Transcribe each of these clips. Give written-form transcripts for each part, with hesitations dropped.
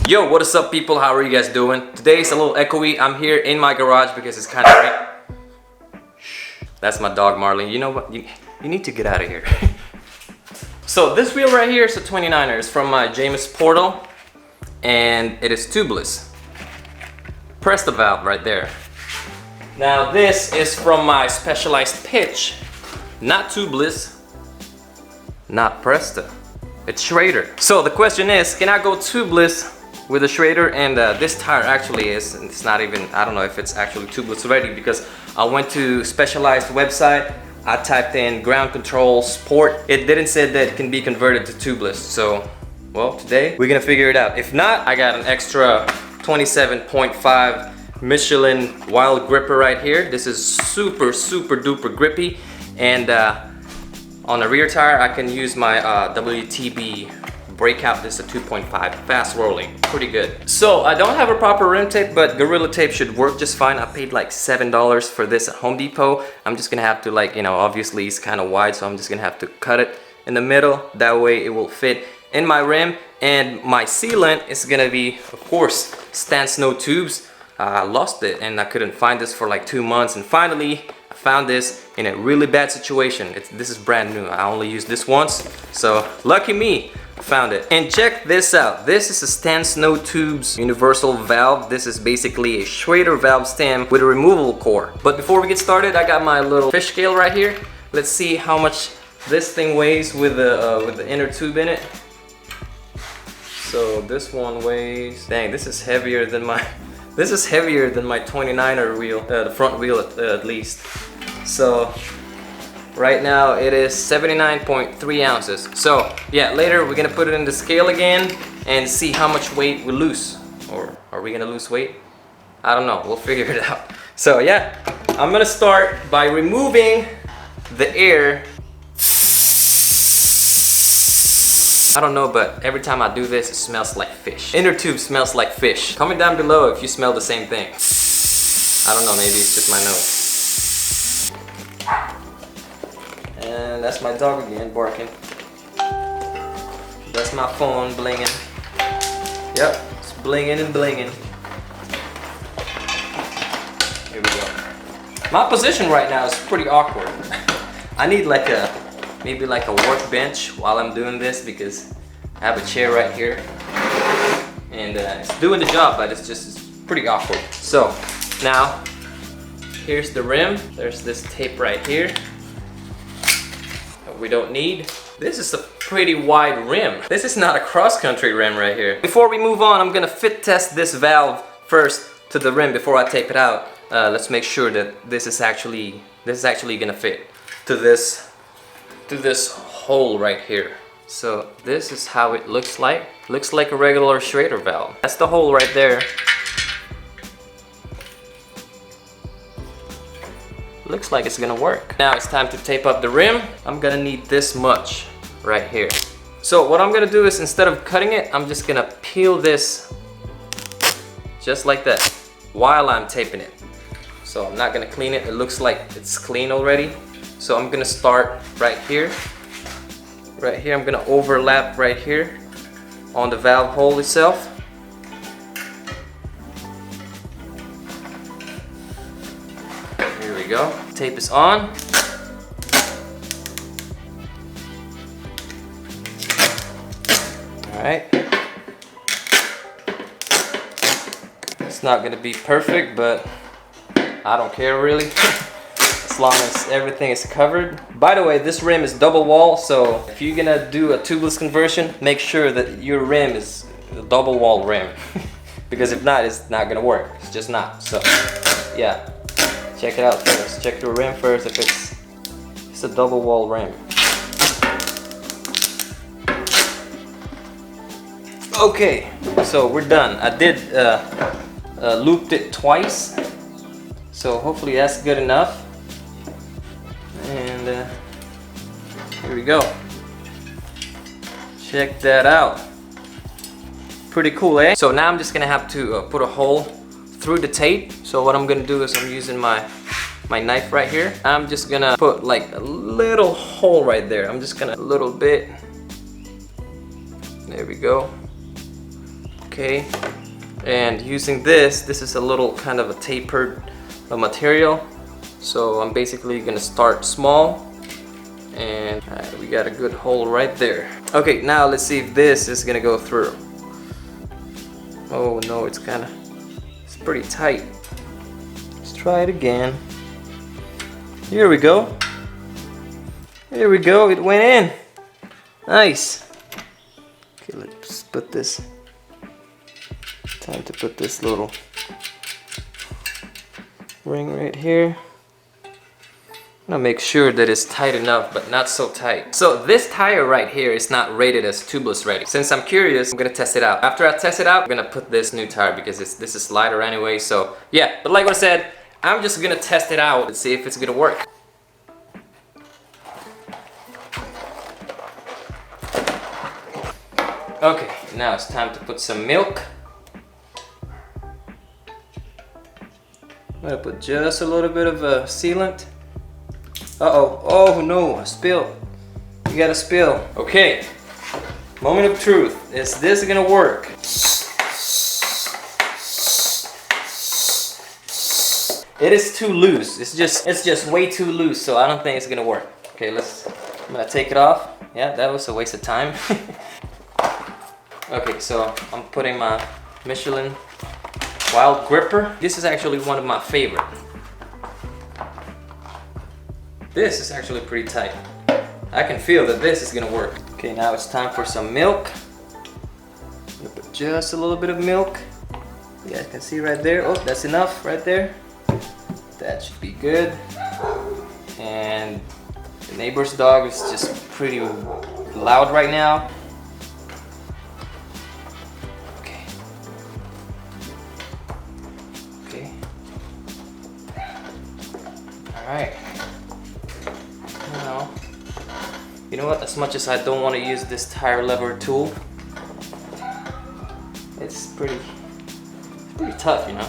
Yo, what is up people? How are you guys doing? Today is a little echoey. I'm here in my garage because it's kind of... Shh. That's my dog Marley. You know what? You need to get out of here. So this wheel right here is a 29er. It's from my James Portal and it is tubeless. Press the valve right there. Now this is from my Specialized pitch. Not tubeless, not Presta. It's Schrader. So the question is, can I go tubeless with a Schrader? And this tire actually is, it's not even, I don't know if it's actually tubeless already, because I went to Specialized website, I typed in ground control sport. It didn't say that it can be converted to tubeless. So, well, today we're gonna figure it out. If not, I got an extra 27.5 Michelin Wild Gripper right here. This is super duper grippy. And on the rear tire, I can use my WTB Breakout. This is a 2.5, fast rolling, pretty good. So I don't have a proper rim tape, but Gorilla Tape should work just fine. I paid like $7 for this at Home Depot. I'm just gonna have to, like, you know, obviously it's kind of wide, so I'm just gonna have to cut it in the middle. That way it will fit in my rim. And my sealant is gonna be, of course, Stan's notubes. I lost it and I couldn't find this for like 2 months, and finally I found this in a really bad situation. This is brand new. I only used this once, so lucky me. Found it. And check this out. This is a Stan's notubes universal valve. This is basically a Schrader valve stem with a removable core. But before we get started, I got my little fish scale right here. Let's see how much this thing weighs with the inner tube in it. So this one weighs, dang, this is heavier than my 29er wheel, the front wheel at least. So right now it is 79.3 ounces. So yeah, later we're gonna put it in the scale again and see how much weight we lose. Or are we gonna lose weight? I don't know, we'll figure it out. So yeah, I'm gonna start by removing the air. I don't know, but every time I do this, it smells like fish. Inner tube smells like fish. Comment down below if you smell the same thing. I don't know, maybe it's just my nose. And that's my dog again, barking. That's my phone blinging. Yep, it's blinging and blinging. Here we go. My position right now is pretty awkward. I need like maybe like a workbench while I'm doing this, because I have a chair right here and it's doing the job, but it's pretty awkward. So now here's the rim. There's this tape right here that we don't need. This is a pretty wide rim. This is not a cross-country rim right here. Before we move on, I'm gonna fit test this valve first to the rim before I tape it out. Let's make sure that this is actually gonna fit to this hole right here. So this is how it looks like. Looks like a regular Schrader valve. That's the hole right there. Looks like it's gonna work. Now it's time to tape up the rim. I'm gonna need this much right here. So what I'm gonna do is, instead of cutting it, I'm just gonna peel this just like that while I'm taping it. So I'm not gonna clean it. It looks like it's clean already. So I'm gonna start right here. Right here, I'm gonna overlap right here on the valve hole itself. Here we go. Tape is on. All right. It's not gonna be perfect, but I don't care really. As long as everything is covered. By the way, this rim is double wall, so if you're gonna do a tubeless conversion, make sure that your rim is a double wall rim. Because if not, it's not gonna work. It's just not. So yeah, check it out first. Check your rim first if it's a double wall rim. Okay, so we're done. I did looped it twice, so hopefully that's good enough. And here we go. Check that out. Pretty cool, eh? So now I'm just gonna have to put a hole through the tape. So what I'm gonna do is, I'm using my knife right here. I'm just gonna put like a little hole right there. I'm just gonna, a little bit. There we go. Okay, and using this is a little kind of a tapered material. So I'm basically gonna start small, and we got a good hole right there. Okay, now let's see if this is gonna go through. Oh no, it's pretty tight. Let's try it again. Here we go. Here we go, it went in. Nice. Okay, let's put this. Time to put this little ring right here. I'm gonna make sure that it's tight enough, but not so tight. So this tire right here is not rated as tubeless ready. Since I'm curious, I'm gonna test it out. After I test it out, I'm gonna put this new tire because this is lighter anyway. So yeah, but like I said, I'm just gonna test it out and see if it's gonna work. Okay, now it's time to put some milk. I'm gonna put just a little bit of a sealant. Uh-oh, oh no, a spill. You got a spill. Okay, moment of truth. Is this gonna work? It is too loose. It's just way too loose, so I don't think it's gonna work. Okay, I'm gonna take it off. Yeah, that was a waste of time. Okay, so I'm putting my Michelin Wild Gripper. This is actually one of my favorite. This is actually pretty tight. I can feel that this is gonna work. Okay, now it's time for some milk. I'm gonna put just a little bit of milk. You guys can see right there. Oh, that's enough right there. That should be good. And the neighbor's dog is just pretty loud right now. Okay. Okay. All right. Now, you know what? As much as I don't want to use this tire lever tool, it's pretty tough, you know.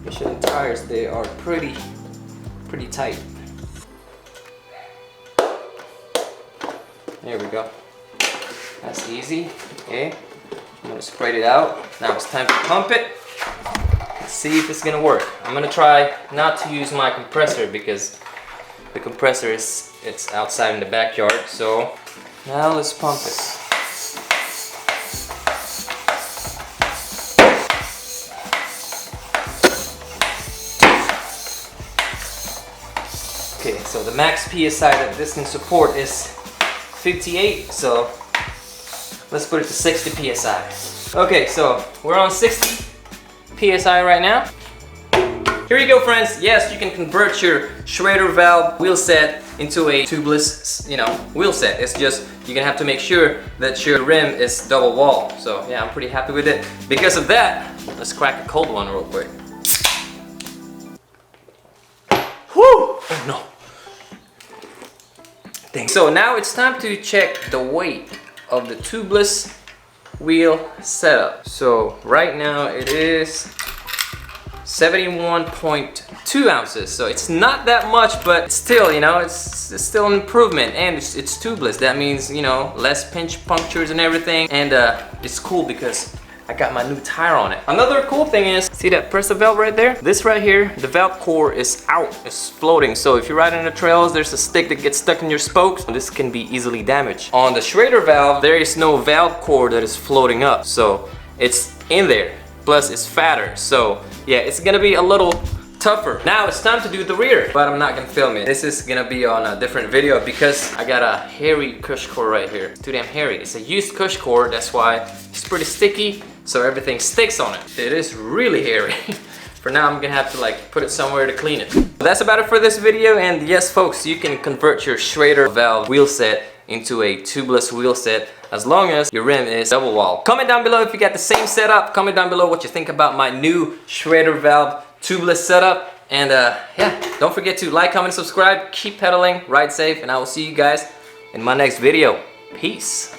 Michelin tires, they are pretty tight. There we go. That's easy. Okay, I'm gonna spread it out. Now it's time to pump it. Let's see if it's gonna work. I'm gonna try not to use my compressor because the compressor it's outside in the backyard. So now let's pump it. Okay, so the max PSI that this can support is 58, so let's put it to 60 PSI. Okay, so we're on 60 PSI right now. Here you go, friends. Yes, you can convert your Schrader valve wheel set into a tubeless, wheel set. It's just, you're gonna have to make sure that your rim is double wall. So yeah, I'm pretty happy with it. Because of that, let's crack a cold one real quick. Whew! Oh no. So now it's time to check the weight of the tubeless wheel setup. So right now it is 71.2 ounces. So it's not that much, but still, it's still an improvement, and it's tubeless. That means, less pinch punctures and everything. And it's cool because I got my new tire on it. Another cool thing is, see that pressure valve right there? This right here, the valve core is out, it's floating. So if you're riding on the trails, there's a stick that gets stuck in your spokes. This can be easily damaged. On the Schrader valve, there is no valve core that is floating up. So it's in there, plus it's fatter. So yeah, it's gonna be a little tougher. Now it's time to do the rear, but I'm not gonna film it. This is gonna be on a different video because I got a hairy cush core right here. It's too damn hairy. It's a used cush core, that's why it's pretty sticky, so everything sticks on it. It is really hairy. For now, I'm gonna have to put it somewhere to clean it. That's about it for this video, and yes folks, you can convert your Schrader valve wheel set into a tubeless wheel set as long as your rim is double wall. Comment down below if you got the same setup. Comment down below what you think about my new Schrader valve tubeless setup. And yeah, don't forget to like, comment, subscribe, keep pedaling, ride safe, and I will see you guys in my next video. Peace.